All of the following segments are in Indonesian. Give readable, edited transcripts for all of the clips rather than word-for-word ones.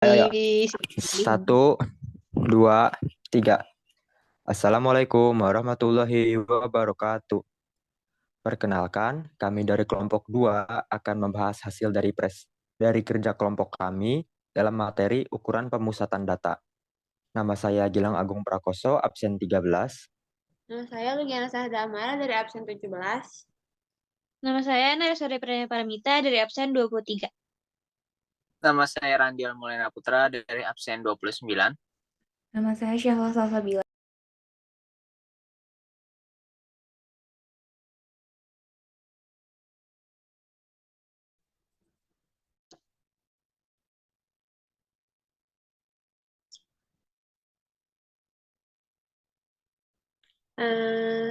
Ayo, ayo. Di 1, 2, 3. Assalamualaikum warahmatullahi wabarakatuh. Perkenalkan, kami dari kelompok 2 akan membahas hasil dari kerja kelompok kami dalam materi ukuran pemusatan data. Nama saya Gilang Agung Prakoso, absen 13. Nama saya Lugiana Sahda Amara dari absen 17. Nama saya Narsari Paramita dari absen 23. Nama saya Randial Mulena Putra dari absen 29. Nama saya Syahla Salsabila.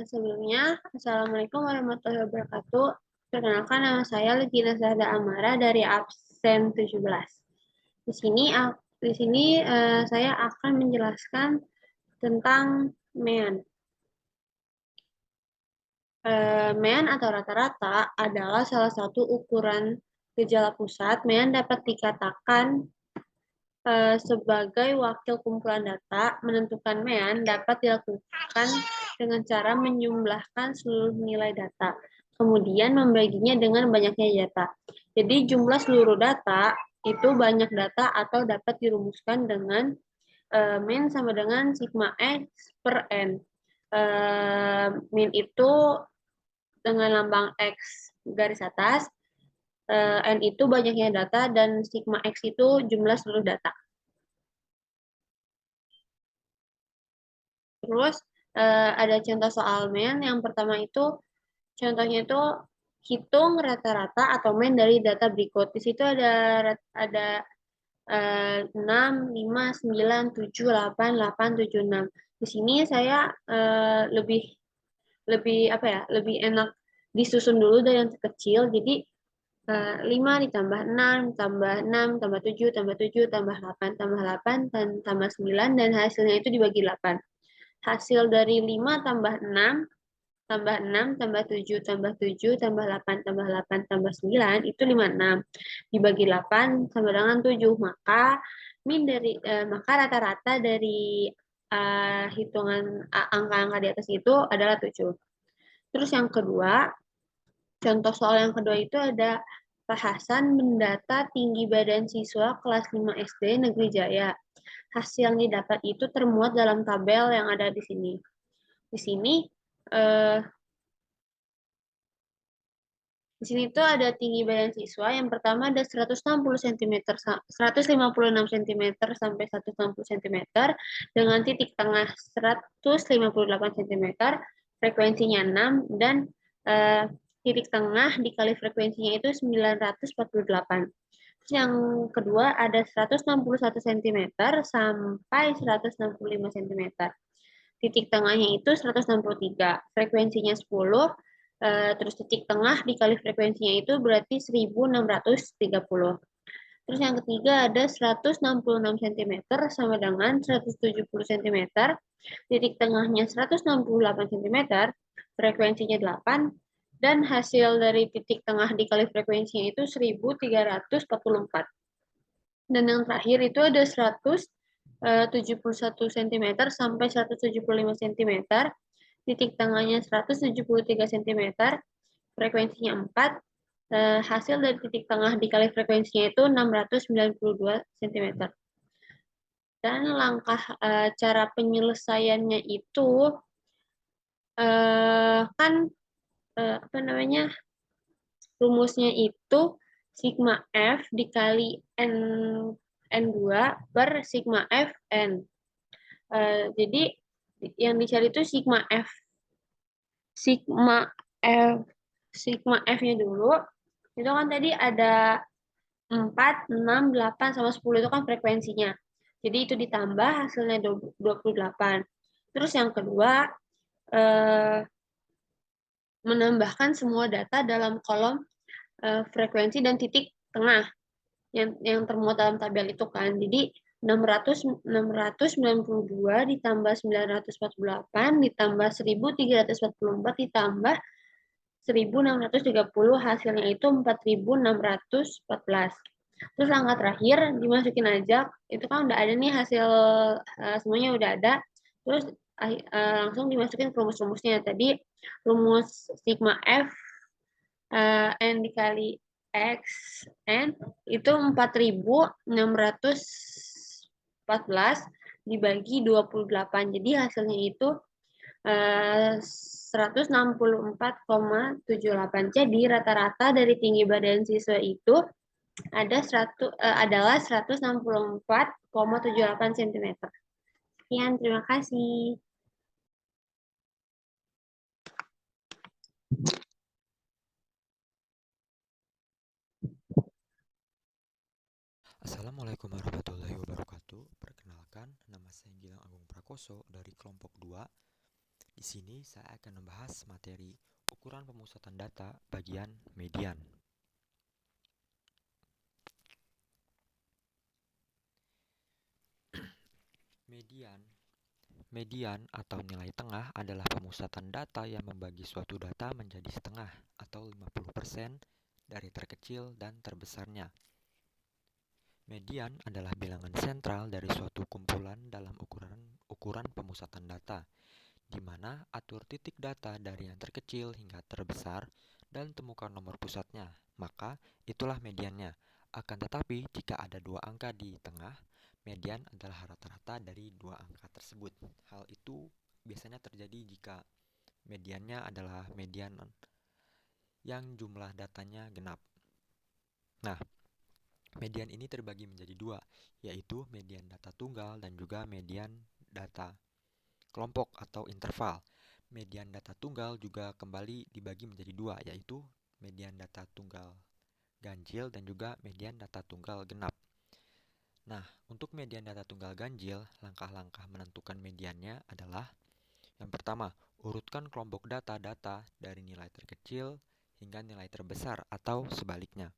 Sebelumnya, Assalamualaikum warahmatullahi wabarakatuh. Perkenalkan, nama saya Lugiana Sahda Amara dari absen 17. Di sini saya akan menjelaskan tentang MEAN. MEAN atau rata-rata adalah salah satu ukuran gejala pusat. MEAN dapat dikatakan sebagai wakil kumpulan data. Menentukan MEAN dapat dilakukan dengan cara menjumlahkan seluruh nilai data, kemudian membaginya dengan banyaknya data. Jadi jumlah seluruh data itu banyak data atau dapat dirumuskan dengan min sama dengan sigma X per N. Min itu dengan lambang X garis atas, N itu banyaknya data, dan sigma X itu jumlah seluruh data. Terus ada contoh soal MEAN. Yang pertama itu, contohnya itu hitung rata-rata atau MEAN dari data berikut. Di situ ada 6, 5, 9, 7, 8, 8, 7, 6. Di sini saya lebih enak disusun dulu dari yang terkecil. Jadi 5 ditambah 6, tambah 6, tambah 7, tambah 7, tambah 8, tambah 8, dan tambah 9, dan hasilnya itu dibagi 8. Hasil dari 5 tambah 6, tambah 6, tambah 7, tambah 7, tambah 8, tambah 8, tambah 9, itu 56. Dibagi 8 sama dengan 7. Maka maka rata-rata dari hitungan angka-angka di atas itu adalah 7. Terus yang kedua, contoh soal yang kedua itu ada bahasan mendata tinggi badan siswa kelas 5 SD Negeri Jaya. Hasil yang didapat itu termuat dalam tabel yang ada di sini. Di sini tuh ada tinggi badan siswa. Yang pertama ada 160 cm, 156 cm sampai 160 cm dengan titik tengah 158 cm, frekuensinya 6, dan titik tengah dikali frekuensinya itu 948. Terus yang kedua ada 161 cm sampai 165 cm. Titik tengahnya itu 163, frekuensinya 10, terus titik tengah dikali frekuensinya itu berarti 1630. Terus yang ketiga ada 166 cm sama dengan 170 cm, titik tengahnya 168 cm, frekuensinya 8, dan hasil dari titik tengah dikali frekuensinya itu 1344. Dan yang terakhir itu ada 171 cm sampai 175 cm, titik tengahnya 173 cm, frekuensinya 4, hasil dari titik tengah dikali frekuensinya itu 692 cm. Dan langkah cara penyelesaiannya itu rumusnya itu sigma F dikali N2 per sigma F N. Jadi yang dicari itu sigma F. Sigma F-nya dulu. Itu kan tadi ada 4, 6, 8, sama 10 itu kan frekuensinya. Jadi itu ditambah hasilnya 28. Terus yang kedua, menambahkan semua data dalam kolom frekuensi dan titik tengah yang termuat dalam tabel itu kan. Jadi 692 ditambah 948 ditambah 1344 ditambah 1630, hasilnya itu 4614. Terus langkah terakhir dimasukin aja, itu kan udah ada nih hasil semuanya udah ada. Terus langsung dimasukin ke rumus-rumusnya. Tadi rumus sigma F N dikali X N itu 4.614 dibagi 28. Jadi hasilnya itu 164,78. Jadi rata-rata dari tinggi badan siswa itu adalah 164,78 cm. Sekian, terima kasih. Assalamualaikum warahmatullahi wabarakatuh. Perkenalkan, nama saya Gilang Agung Prakoso dari kelompok 2. Di sini saya akan membahas materi ukuran pemusatan data bagian median. Median atau nilai tengah adalah pemusatan data yang membagi suatu data menjadi setengah atau 50% dari terkecil dan terbesarnya. Median adalah bilangan sentral dari suatu kumpulan dalam ukuran pemusatan data, di mana atur titik data dari yang terkecil hingga terbesar dan temukan nomor pusatnya, maka itulah mediannya. Akan tetapi, jika ada dua angka di tengah, median adalah rata-rata dari dua angka tersebut. Hal itu biasanya terjadi jika mediannya adalah median yang jumlah datanya genap. Nah, median ini terbagi menjadi dua, yaitu median data tunggal dan juga median data kelompok atau interval. Median data tunggal juga kembali dibagi menjadi dua, yaitu median data tunggal ganjil dan juga median data tunggal genap. Nah, untuk median data tunggal ganjil, langkah-langkah menentukan mediannya adalah: yang pertama, urutkan kelompok data-data dari nilai terkecil hingga nilai terbesar atau sebaliknya.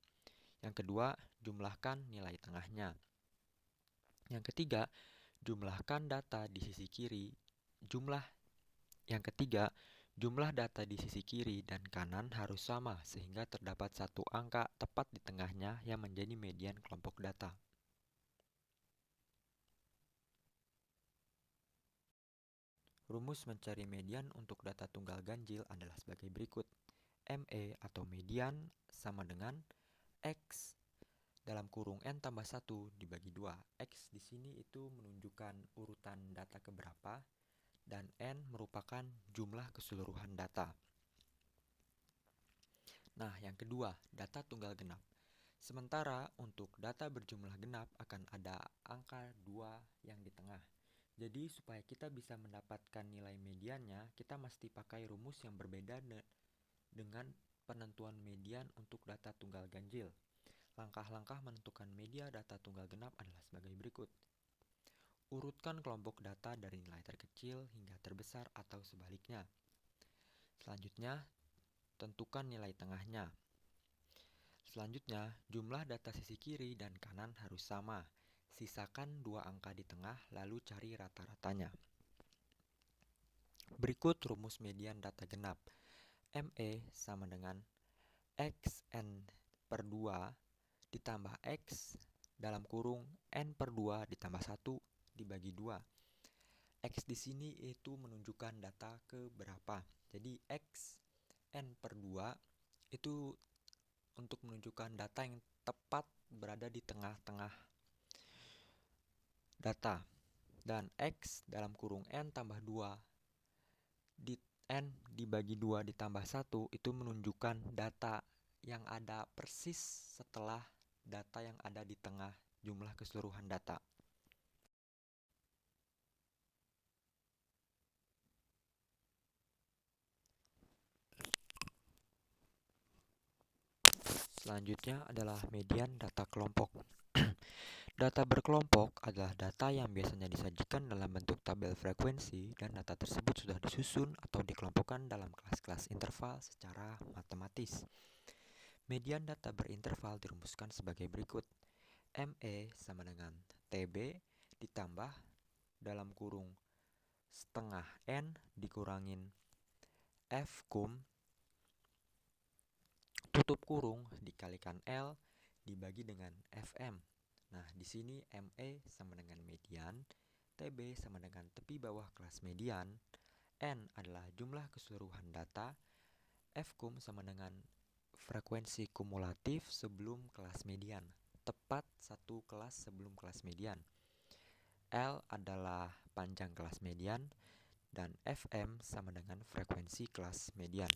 Yang kedua, jumlahkan nilai tengahnya. Yang ketiga, jumlahkan data di sisi kiri. Yang ketiga, jumlah data di sisi kiri dan kanan harus sama sehingga terdapat satu angka tepat di tengahnya yang menjadi median kelompok data. Rumus mencari median untuk data tunggal ganjil adalah sebagai berikut. ME atau median sama dengan X dalam kurung N tambah 1 dibagi 2. X di sini itu menunjukkan urutan data keberapa dan N merupakan jumlah keseluruhan data. Nah, yang kedua, data tunggal genap. Sementara untuk data berjumlah genap akan ada angka 2 yang di tengah. Jadi supaya kita bisa mendapatkan nilai mediannya, kita mesti pakai rumus yang berbeda dengan penentuan median untuk data tunggal ganjil. Langkah-langkah menentukan median data tunggal genap adalah sebagai berikut. Urutkan kelompok data dari nilai terkecil hingga terbesar atau sebaliknya. Selanjutnya, tentukan nilai tengahnya. Selanjutnya, jumlah data sisi kiri dan kanan harus sama. Sisakan dua angka di tengah, lalu cari rata-ratanya. Berikut rumus median data genap. ME sama dengan XN per 2 ditambah X dalam kurung N per 2 ditambah 1 dibagi 2. X di sini itu menunjukkan data keberapa. Jadi X N per 2 itu untuk menunjukkan data yang tepat berada di tengah-tengah data. Dan X dalam kurung N tambah 2 di N dibagi 2 ditambah 1 itu menunjukkan data yang ada persis setelah data yang ada di tengah jumlah keseluruhan data. Selanjutnya adalah median data kelompok. Data berkelompok adalah data yang biasanya disajikan dalam bentuk tabel frekuensi dan data tersebut sudah disusun atau dikelompokkan dalam kelas-kelas interval secara matematis. Median data berinterval dirumuskan sebagai berikut. ME sama dengan TB ditambah dalam kurung setengah N dikurangin F kum tutup kurung dikalikan L dibagi dengan FM. Nah, di sini ME sama dengan median, TB sama dengan tepi bawah kelas median, N adalah jumlah keseluruhan data, Fkum sama dengan frekuensi kumulatif sebelum kelas median, tepat satu kelas sebelum kelas median. L adalah panjang kelas median, dan Fm sama dengan frekuensi kelas median.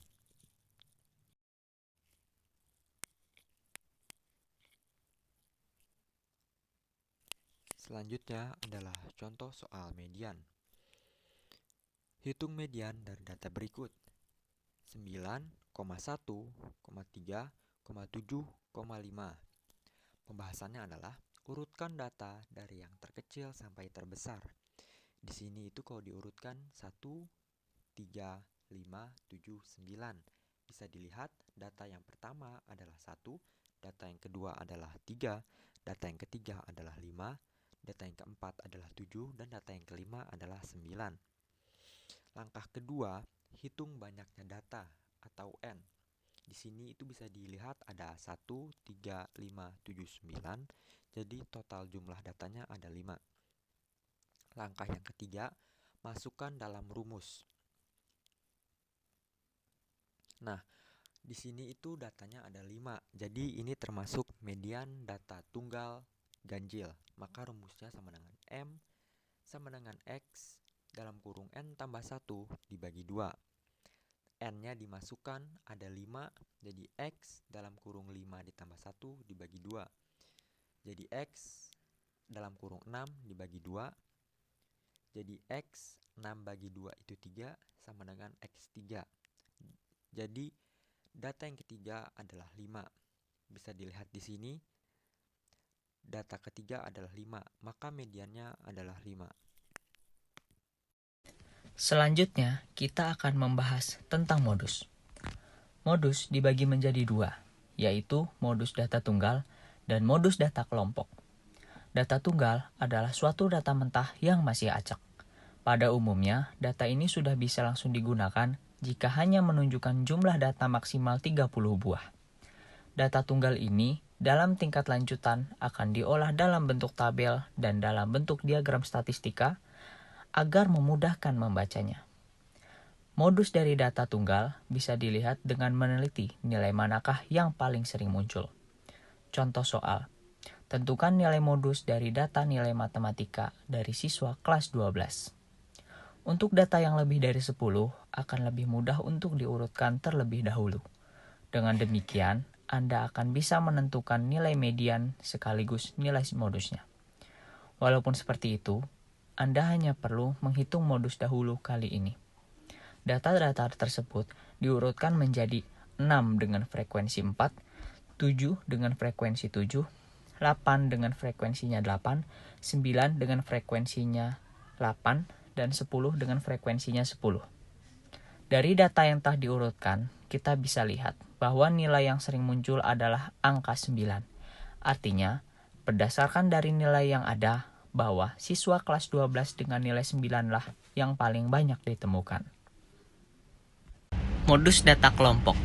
Selanjutnya adalah contoh soal median. Hitung median dari data berikut. 9,1,3,7,5. Pembahasannya adalah urutkan data dari yang terkecil sampai terbesar. Di sini itu kalau diurutkan 1, 3, 5, 7, 9. Bisa dilihat data yang pertama adalah 1, data yang kedua adalah 3, data yang ketiga adalah 5, data yang keempat adalah 7, dan data yang kelima adalah 9. Langkah kedua, hitung banyaknya data atau N. Di sini itu bisa dilihat ada 1, 3, 5, 7, 9. Jadi total jumlah datanya ada 5. Langkah yang ketiga, masukkan dalam rumus. Nah, di sini itu datanya ada 5. Jadi ini termasuk median data tunggal ganjil. Maka rumusnya sama dengan M sama dengan X dalam kurung N tambah 1 dibagi 2. N-nya dimasukkan ada 5, jadi X dalam kurung 5 ditambah 1 dibagi 2. Jadi X dalam kurung 6 dibagi 2. Jadi X 6 bagi 2 itu 3 sama dengan X3. Jadi data yang ketiga adalah 5. Bisa dilihat di sini. Data ketiga adalah 5, maka mediannya adalah 5. Selanjutnya, kita akan membahas tentang modus. Modus dibagi menjadi 2, yaitu modus data tunggal dan modus data kelompok. Data tunggal adalah suatu data mentah yang masih acak. Pada umumnya, data ini sudah bisa langsung digunakan jika hanya menunjukkan jumlah data maksimal 30 buah. Data tunggal ini dalam tingkat lanjutan akan diolah dalam bentuk tabel dan dalam bentuk diagram statistika agar memudahkan membacanya. Modus dari data tunggal bisa dilihat dengan meneliti nilai manakah yang paling sering muncul. Contoh soal. Tentukan nilai modus dari data nilai matematika dari siswa kelas 12. Untuk data yang lebih dari 10 akan lebih mudah untuk diurutkan terlebih dahulu. Dengan demikian, Anda akan bisa menentukan nilai median sekaligus nilai modusnya. Walaupun seperti itu, Anda hanya perlu menghitung modus dahulu kali ini. Data-data tersebut diurutkan menjadi 6 dengan frekuensi 4, 7 dengan frekuensi 7, 8 dengan frekuensinya 8, 9 dengan frekuensinya 8, dan 10 dengan frekuensinya 10. Dari data yang telah diurutkan, kita bisa lihat bahwa nilai yang sering muncul adalah angka 9. Artinya, berdasarkan dari nilai yang ada, bahwa siswa kelas 12 dengan nilai 9 lah yang paling banyak ditemukan. Modus data kelompok.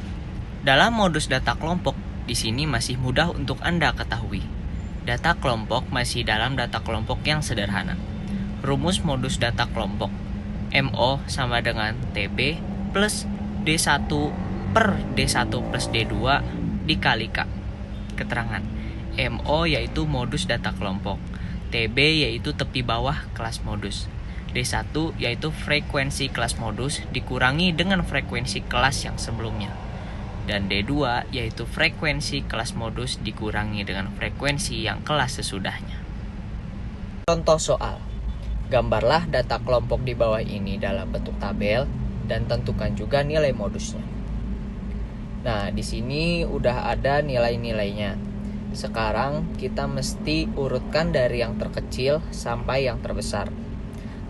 Dalam modus data kelompok, di sini masih mudah untuk Anda ketahui. Data kelompok masih dalam data kelompok yang sederhana. Rumus modus data kelompok. MO sama dengan TB plus D1 per D1 plus D2 dikali K. Keterangan. MO yaitu modus data kelompok. TB yaitu tepi bawah kelas modus. D1 yaitu frekuensi kelas modus dikurangi dengan frekuensi kelas yang sebelumnya. Dan D2 yaitu frekuensi kelas modus dikurangi dengan frekuensi yang kelas sesudahnya. Contoh soal. Gambarlah data kelompok di bawah ini dalam bentuk tabel dan tentukan juga nilai modusnya. Nah, di sini udah ada nilai-nilainya. Sekarang kita mesti urutkan dari yang terkecil sampai yang terbesar.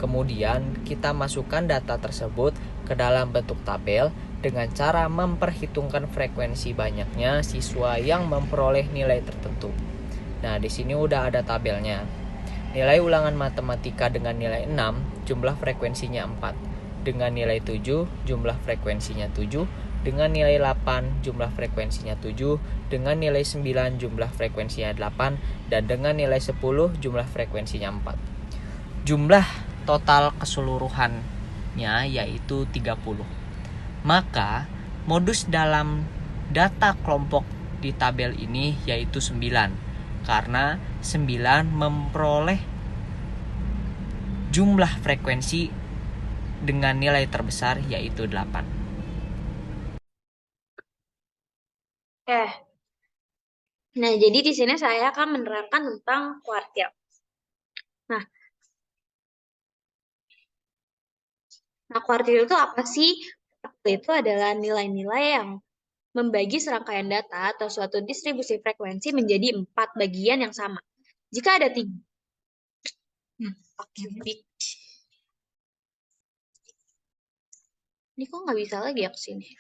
Kemudian kita masukkan data tersebut ke dalam bentuk tabel dengan cara memperhitungkan frekuensi banyaknya siswa yang memperoleh nilai tertentu. Nah, di sini udah ada tabelnya. Nilai ulangan matematika dengan nilai 6, jumlah frekuensinya 4. Dengan nilai 7, jumlah frekuensinya 7. dengan nilai 8 jumlah frekuensinya 7, dengan nilai 9 jumlah frekuensinya 8, dan dengan nilai 10 jumlah frekuensinya 4. Jumlah total keseluruhannya yaitu 30. Maka modus dalam data kelompok di tabel ini yaitu 9, karena 9 memperoleh jumlah frekuensi dengan nilai terbesar yaitu 8. Nah, jadi di sini saya akan menerangkan tentang kuartil. Nah, kuartil itu apa sih? Kuartil itu adalah nilai-nilai yang membagi serangkaian data atau suatu distribusi frekuensi menjadi 4 bagian yang sama. Jika ada 3. Ini kok nggak bisa lagi ya ke sini?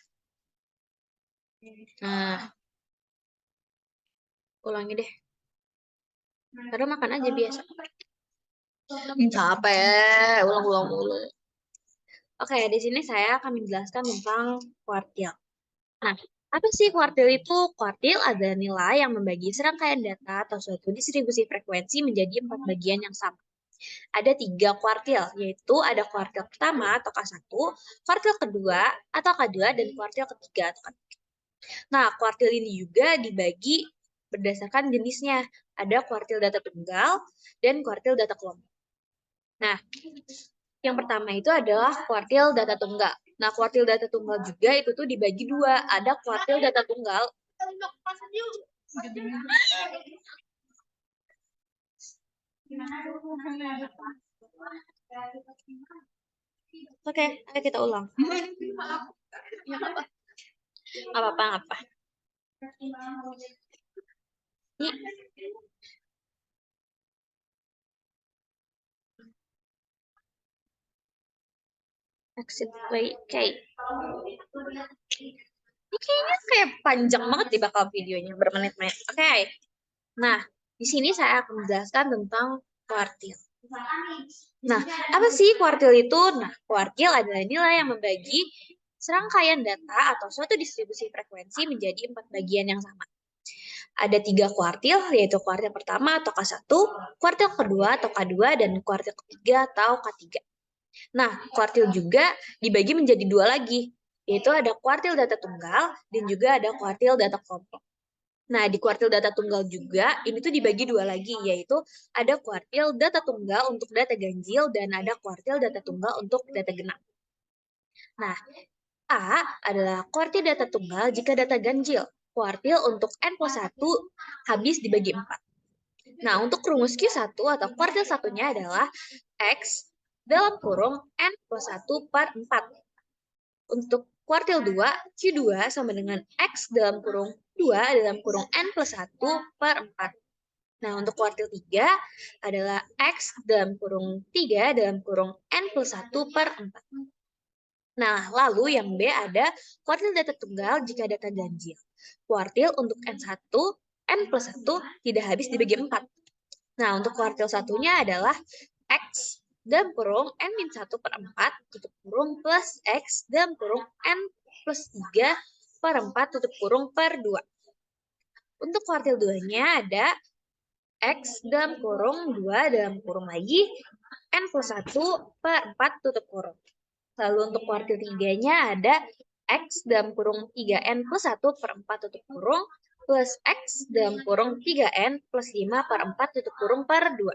Nah, ulangi deh. Baru makan aja biasa. Capek, ulang-ulang mulu. Oke, di sini saya akan menjelaskan tentang kuartil. Nah, apa sih kuartil itu? Kuartil adalah nilai yang membagi serangkaian data atau suatu distribusi frekuensi menjadi 4 bagian yang sama. Ada 3 kuartil, yaitu ada kuartil pertama atau K1, kuartil kedua atau K2, dan kuartil ketiga atau K3. Nah, kuartil ini juga dibagi berdasarkan jenisnya. Ada kuartil data tunggal dan kuartil data kelompok. Nah, yang pertama itu adalah kuartil data tunggal. Nah, kuartil data tunggal juga itu tuh dibagi 2. Ada kuartil data tunggal. Oke, ayo kita ulang. Apa-apa. Ini. Exit way K. Ini kayaknya kayak panjang banget di bakal videonya, bermenit-menit. Oke. Nah, di sini saya akan menjelaskan tentang kuartil. Nah, apa sih kuartil itu? Nah, kuartil adalah nilai yang membagi serangkaian data atau suatu distribusi frekuensi menjadi 4 bagian yang sama. Ada 3 kuartil, yaitu kuartil pertama atau K1, kuartil kedua atau K2, dan kuartil ketiga atau K3. Nah, kuartil juga dibagi menjadi 2 lagi, yaitu ada kuartil data tunggal dan juga ada kuartil data kelompok. Nah, di kuartil data tunggal juga, ini tuh dibagi 2 lagi, yaitu ada kuartil data tunggal untuk data ganjil dan ada kuartil data tunggal untuk data genap. Nah, A adalah kuartil data tunggal jika data ganjil. Kuartil untuk N+1 habis dibagi 4. Nah, untuk rumus Q1 atau kuartil satunya adalah X dalam kurung N+1 per 4. Untuk kuartil 2, Q2 sama dengan X dalam kurung 2 dalam kurung N+1 per 4. Nah, untuk kuartil 3 adalah X dalam kurung 3 dalam kurung N+1 per 4. Nah, lalu yang B ada kuartil data tunggal jika data ganjil. Kuartil untuk N1, N+1 tidak habis dibagi 4. Nah, untuk kuartil satunya adalah X dalam kurung N-1 per 4 tutup kurung plus X dalam kurung N+3 per 4 tutup kurung per 2. Untuk kuartil 2-nya ada X dalam kurung 2 dalam kurung lagi N+1 per 4 tutup kurung. Lalu untuk kuartil 3-nya ada X dalam kurung 3N+1 per 4 tutup kurung plus X dalam kurung 3N plus 5 per 4 tutup kurung per 2.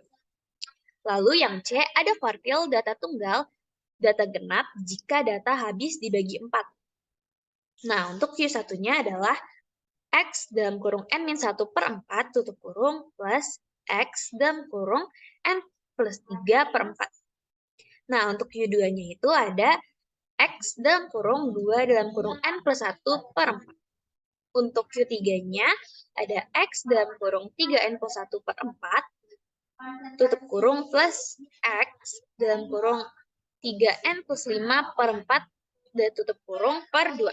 Lalu yang C ada kuartil data tunggal, data genap jika data habis dibagi 4. Nah, untuk Q1-nya adalah X dalam kurung N-1 per 4 tutup kurung plus X dalam kurung N+3 per 4. Nah, untuk Q2-nya itu ada X dalam kurung 2 dalam kurung N+1 per 4. Untuk Q3-nya ada X dalam kurung 3N+1 per 4 tutup kurung plus X dalam kurung 3N plus 5 per 4 dan tutup kurung per 2.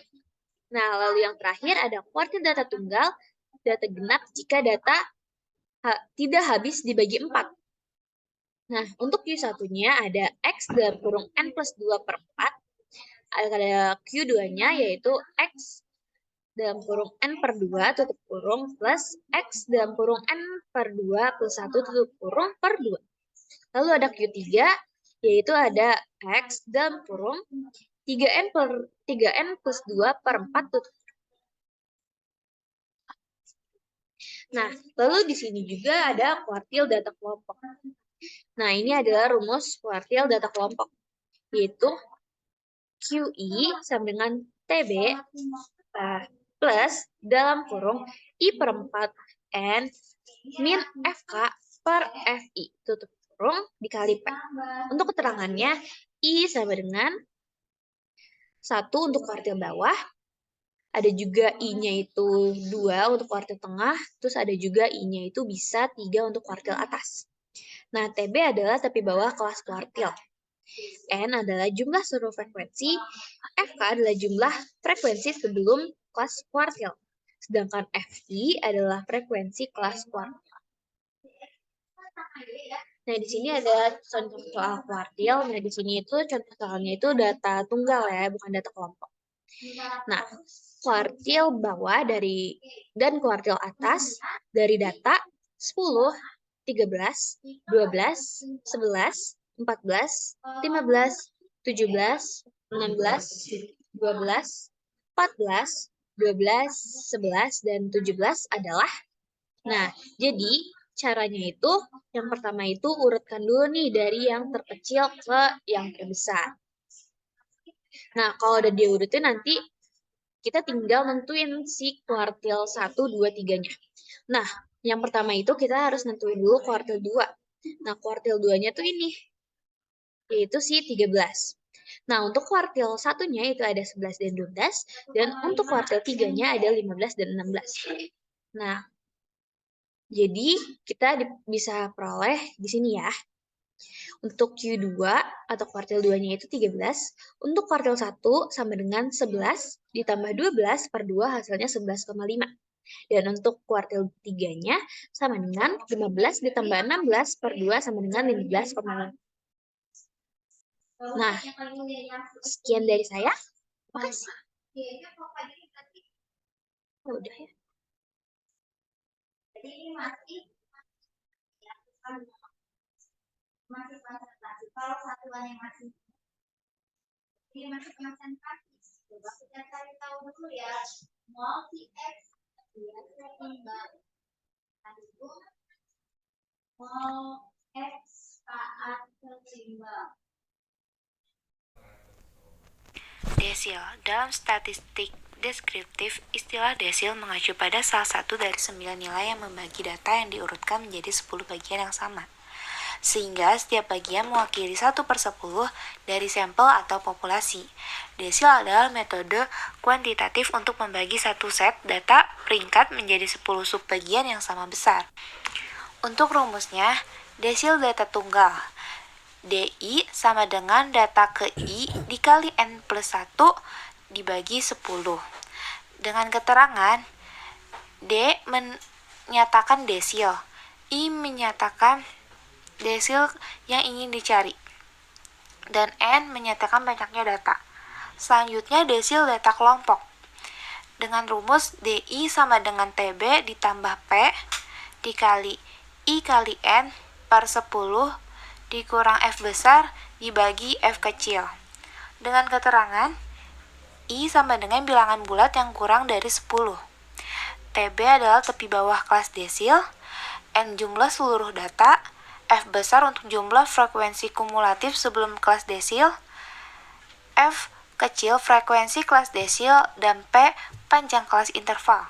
Nah, lalu yang terakhir ada kuartil data tunggal, data genap jika data tidak habis dibagi 4. Nah, untuk Q1-nya ada X dalam kurung N plus 2 per 4 ada Q2-nya yaitu X dalam kurung N per 2 tutup kurung plus X dalam kurung N per 2 plus 1 tutup kurung per 2. Lalu ada Q3 yaitu ada X dalam kurung 3N plus 2 per 4 tutup. Nah, lalu di sini juga ada kuartil data kelompok. Nah, ini adalah rumus kuartil data kelompok, yaitu QI sama dengan TB plus dalam kurung I per 4 N min FK per FI tutup kurung dikali P. Untuk keterangannya, I sama dengan 1 untuk kuartil bawah, ada juga I-nya itu 2 untuk kuartil tengah, terus ada juga I-nya itu bisa 3 untuk kuartil atas. Nah, TB adalah tepi bawah kelas kuartil. N adalah jumlah seluruh frekuensi, FK adalah jumlah frekuensi sebelum kelas kuartil. Sedangkan FI adalah frekuensi kelas kuartil. Nah, di sini ada contoh soal kuartil. Nah, di sini itu contoh soalnya itu data tunggal ya, bukan data kelompok. Nah, kuartil bawah dan kuartil atas dari data 10, 13, 12, 11, 14, 15, 17, 16, 12, 14, 12, 11, dan 17 adalah. Nah, jadi caranya itu yang pertama itu urutkan dulu nih dari yang terkecil ke yang terbesar. Nah, kalau udah diurutin nanti kita tinggal nentuin si kuartil 1, 2, 3-nya. Nah, yang pertama itu kita harus nentuin dulu kuartil 2. Nah, kuartil 2-nya tuh ini, yaitu si 13. Nah, untuk kuartil 1-nya itu ada 11 dan 12, dan untuk kuartil 3-nya ada 15 dan 16. Nah, jadi kita bisa peroleh di sini ya. Untuk Q2 atau kuartil 2-nya itu 13, untuk kuartil 1 sama dengan 11 ditambah 12 per 2 hasilnya 11,5. Dan untuk kuartil 3-nya sama dengan 15 ditambah 16 per 2 sama dengan 15,5. Nah, sekian dari saya. Terima kasih. Oh, udah ya. Kalau satuannya masih konsentrasi, coba kita cari tahu dulu ya. Multi X seimbang. Itu mol X saat seimbang. Desil. Dalam statistik deskriptif, istilah desil mengacu pada salah satu dari 9 nilai yang membagi data yang diurutkan menjadi 10 bagian yang sama. Sehingga setiap bagian mewakili 1/10 dari sampel atau populasi. Desil adalah metode kuantitatif untuk membagi satu set data peringkat menjadi 10 subbagian yang sama besar. Untuk rumusnya, desil data tunggal. DI sama dengan data ke I dikali N plus 1 dibagi 10. Dengan keterangan, D menyatakan desil, I menyatakan desil yang ingin dicari, dan N menyatakan banyaknya data. Selanjutnya desil data kelompok. Dengan rumus DI sama dengan TB ditambah P dikali I kali N per 10 dikurang F besar dibagi F kecil. Dengan keterangan, I sama dengan bilangan bulat yang kurang dari 10. TB adalah tepi bawah kelas desil, N jumlah seluruh data, F besar untuk jumlah frekuensi kumulatif sebelum kelas desil, F kecil frekuensi kelas desil, dan P panjang kelas interval.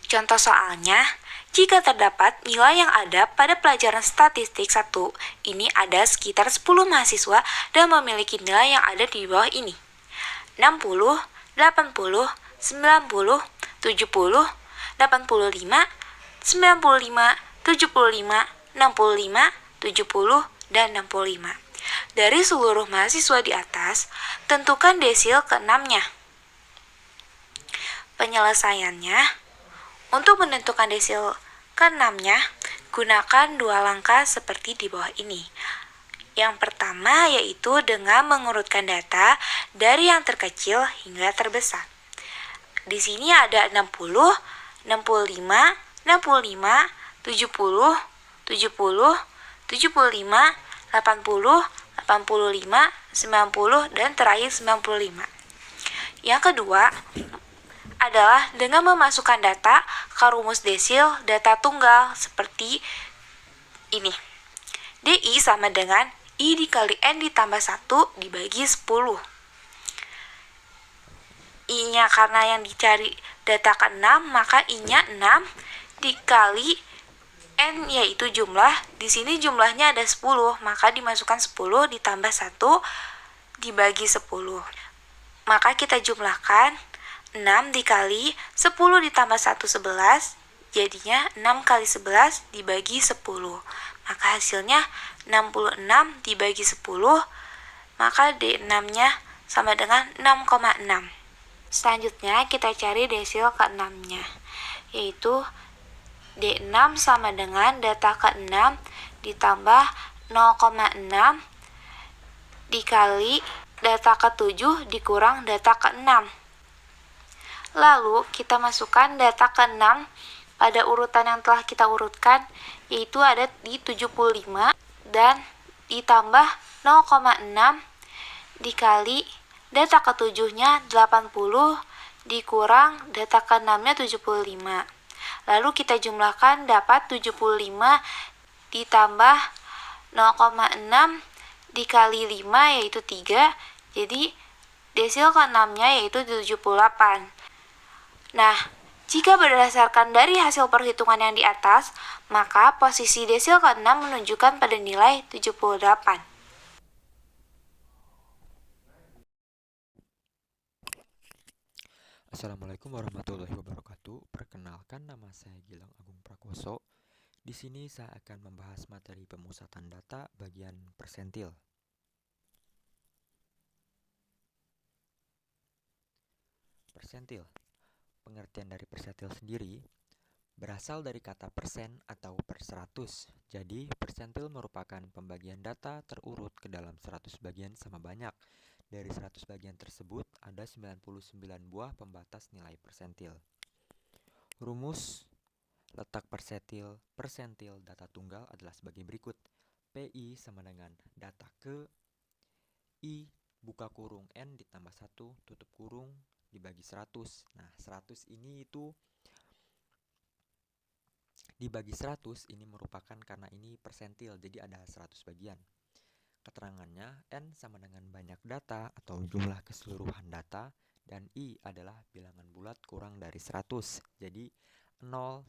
Contoh soalnya, jika terdapat nilai yang ada pada pelajaran statistik 1, ini ada sekitar 10 mahasiswa dan memiliki nilai yang ada di bawah ini. 60, 80, 90, 70, 85, 95, 75, 65, 70, dan 65. Dari seluruh mahasiswa di atas, tentukan desil ke-6-nya. Penyelesaiannya, untuk menentukan desil ke-6-nya, gunakan 2 langkah seperti di bawah ini. Yang pertama yaitu dengan mengurutkan data dari yang terkecil hingga terbesar. Di sini ada 60, 65, 65, 70, 70, 75, 80, 85, 90, dan terakhir 95. Yang kedua adalah dengan memasukkan data ke rumus desil data tunggal seperti ini. DI sama dengan I dikali N ditambah 1 dibagi 10. I-nya karena yang dicari data ke-6, maka I-nya 6 dikali N yaitu jumlah. Di sini jumlahnya ada 10, maka dimasukkan 10 ditambah 1 dibagi 10. Maka kita jumlahkan 6 dikali 10 ditambah 1, 11. Jadinya 6 kali 11 dibagi 10. Maka hasilnya 66 dibagi 10. Maka D6-nya sama dengan 6,6. Selanjutnya kita cari desil ke-6-nya, yaitu D6 sama dengan data ke-6 ditambah 0,6 dikali data ke-7 dikurang data ke-6. Lalu kita masukkan data ke-6 pada urutan yang telah kita urutkan, yaitu ada di 75 dan ditambah 0,6 dikali data ke-7-nya 80 dikurang data ke-6-nya 75. Lalu kita jumlahkan dapat 75 ditambah 0,6 dikali 5 yaitu 3. Jadi desil ke-6-nya yaitu 78. Nah, jika berdasarkan dari hasil perhitungan yang di atas, maka posisi desil ke-6 menunjukkan pada nilai 78. Assalamualaikum warahmatullahi wabarakatuh. Perkenalkan, nama saya Gilang Agung Prakoso. Di sini saya akan membahas materi pemusatan data bagian persentil. Persentil. Pengertian dari persentil sendiri berasal dari kata persen atau per 100. Jadi, persentil merupakan pembagian data terurut ke dalam 100 bagian sama banyak. Dari 100 bagian tersebut, ada 99 buah pembatas nilai persentil. Rumus letak persentil data tunggal adalah sebagai berikut. PI sama dengan data ke I buka kurung N ditambah 1 tutup kurung dibagi 100. Nah, 100 ini itu dibagi 100 ini merupakan karena ini persentil, jadi ada 100 bagian. Keterangannya, N sama dengan banyak data atau jumlah keseluruhan data, dan I adalah bilangan bulat kurang dari 100. Jadi 1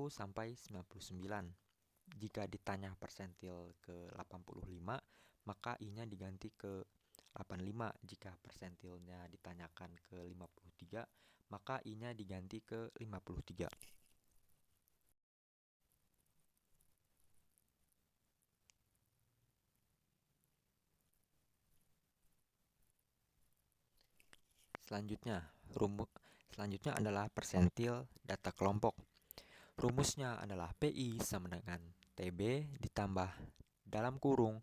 sampai 99. Jika ditanya persentil ke 85, maka I-nya diganti ke 85. Jika persentilnya ditanyakan ke 53, maka I-nya diganti ke 53. Selanjutnya adalah persentil data kelompok. Rumusnya adalah PI sama dengan TB ditambah dalam kurung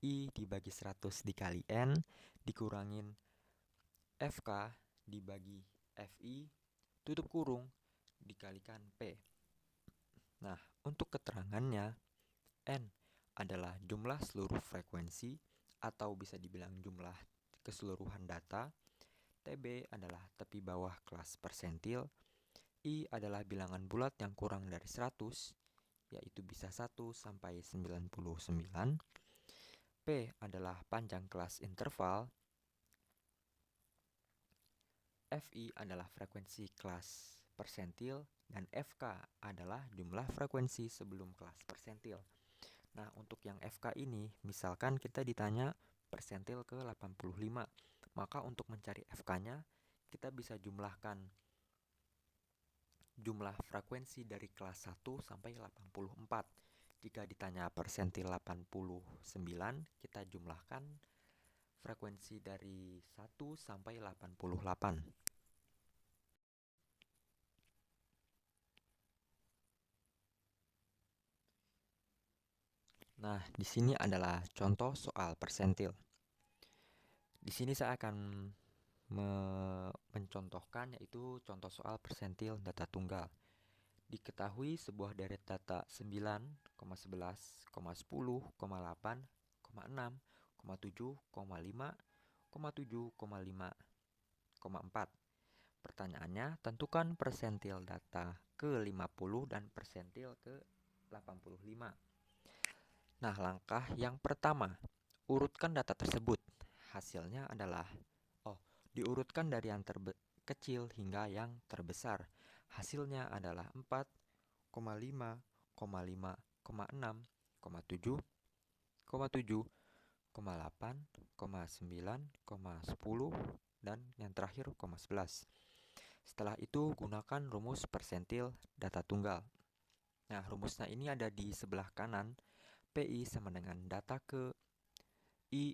I dibagi 100 dikali N dikurangin FK dibagi FI tutup kurung dikalikan P. Nah, untuk keterangannya, N adalah jumlah seluruh frekuensi atau bisa dibilang jumlah keseluruhan data. TB adalah tepi bawah kelas persentil. I adalah bilangan bulat yang kurang dari 100, yaitu bisa 1 sampai 99. P adalah panjang kelas interval. FI adalah frekuensi kelas persentil, dan FK adalah jumlah frekuensi sebelum kelas persentil. Nah, untuk yang FK ini, misalkan kita ditanya persentil ke 85, maka untuk mencari FK-nya, kita bisa jumlahkan jumlah frekuensi dari kelas 1 sampai 84. Jika ditanya persentil 89, kita jumlahkan frekuensi dari 1 sampai 88. Nah, di sini adalah contoh soal persentil. Di sini saya akan mencontohkan yaitu contoh soal persentil data tunggal. Diketahui sebuah deret data 9, 11, 10, 8, 6, 7, 5, 7, 5, 4. Pertanyaannya, tentukan persentil data ke-50 dan persentil ke-85. Nah, langkah yang pertama, urutkan data tersebut. Hasilnya adalah diurutkan dari yang terkecil hingga yang terbesar. Hasilnya adalah 4, 5, 5, 6, 7, 7, 8, 9, 10, dan yang terakhir 11. Setelah itu gunakan rumus persentil data tunggal. Nah, rumusnya ini ada di sebelah kanan. PI sama dengan data ke I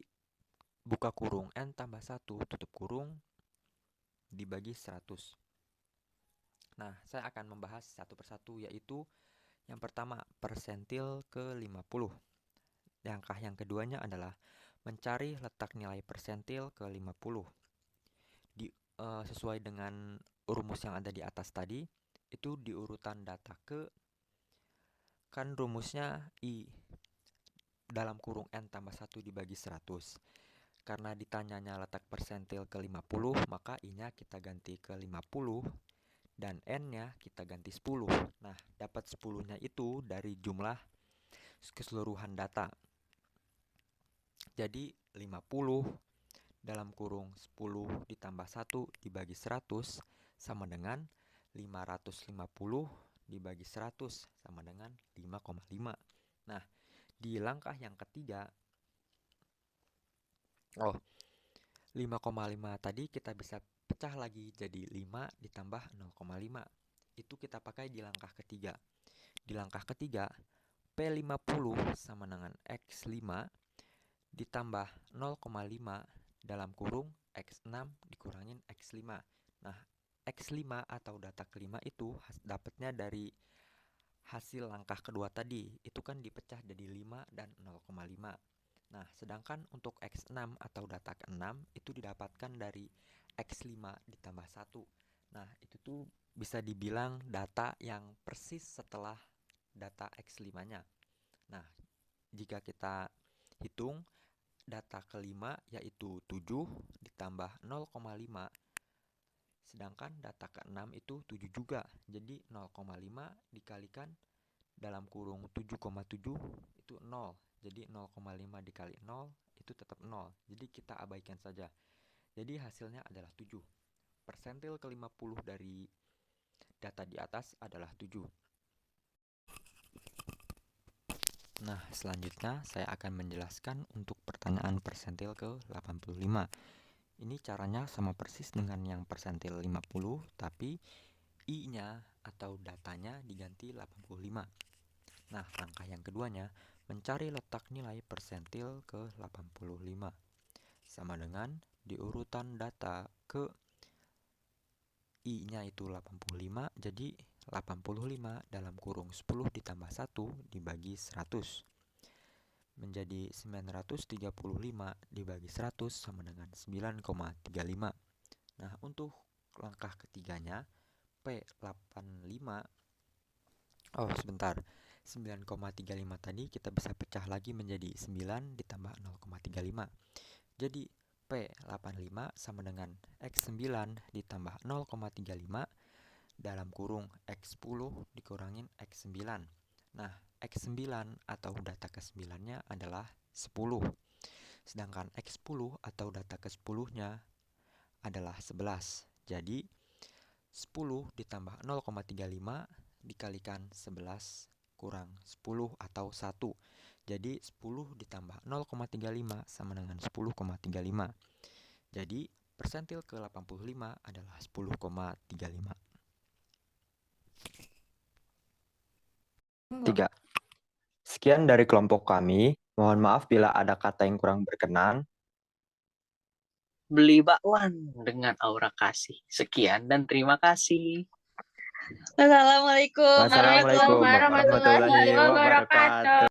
buka kurung N tambah 1 tutup kurung dibagi 100. Nah, saya akan membahas satu persatu, yaitu yang pertama persentil ke-50. Langkah yang keduanya adalah mencari letak nilai persentil ke-50. Sesuai dengan rumus yang ada di atas tadi, itu di urutan data ke, kan rumusnya I dalam kurung N tambah 1 dibagi 100. Karena ditanyanya letak persentil ke-50, maka I-nya kita ganti ke 50 dan N-nya kita ganti 10. Nah, dapat 10-nya itu dari jumlah keseluruhan data. Jadi 50 dalam kurung 10 ditambah 1 dibagi 100 sama dengan 550 dibagi 100 sama dengan 5,5. Nah, di langkah yang ketiga, 5,5 tadi kita bisa pecah lagi jadi 5 ditambah 0,5. Itu kita pakai di langkah ketiga. Di langkah ketiga, P50 sama dengan X5 ditambah 0,5 dalam kurung X6 dikurangin X5. Nah, X5 atau data kelima itu dapatnya dari hasil langkah kedua tadi. Itu kan dipecah jadi 5 dan 0,5. Nah, sedangkan untuk X6 atau data ke-6 itu didapatkan dari X5 ditambah 1. Nah, itu tuh bisa dibilang data yang persis setelah data X5-nya. Nah, jika kita hitung data kelima yaitu 7 ditambah 0,5, sedangkan data ke-6 itu 7 juga. Jadi 0,5 dikalikan dalam kurung 7,7 itu 0. Jadi 0,5 dikali 0 itu tetap 0. Jadi kita abaikan saja. Jadi hasilnya adalah 7. Persentil ke-50 dari data di atas adalah 7. Nah, selanjutnya saya akan menjelaskan untuk pertanyaan persentil ke-85. Ini caranya sama persis dengan yang persentil 50, tapi I-nya atau datanya diganti 85. Nah, langkah yang keduanya, mencari letak nilai persentil ke-85. Sama dengan di urutan data ke I-nya itu 85, jadi 85 dalam kurung 10 ditambah 1 dibagi 100. Menjadi 935 dibagi 100 sama dengan 9,35. Nah, untuk langkah ketiganya, P85, 9,35 tadi kita bisa pecah lagi menjadi 9 ditambah 0,35. Jadi P85 sama dengan X9 ditambah 0,35 dalam kurung X10 dikurangin X9. Nah, X9 atau data ke-9-nya adalah 10. Sedangkan X10 atau data ke-10-nya adalah 11. Jadi 10 ditambah 0,35 dikalikan 11 kurang 10 atau 1. Jadi 10 ditambah 0,35 sama dengan 10,35. Jadi persentil ke-85 adalah 10,35. 3. Sekian dari kelompok kami. Mohon maaf bila ada kata yang kurang berkenan. Beli bakwan dengan aura kasih. Sekian dan terima kasih. Wassalamualaikum Wassalamualaikum warahmatullahi warahmatullahi wabarakatuh.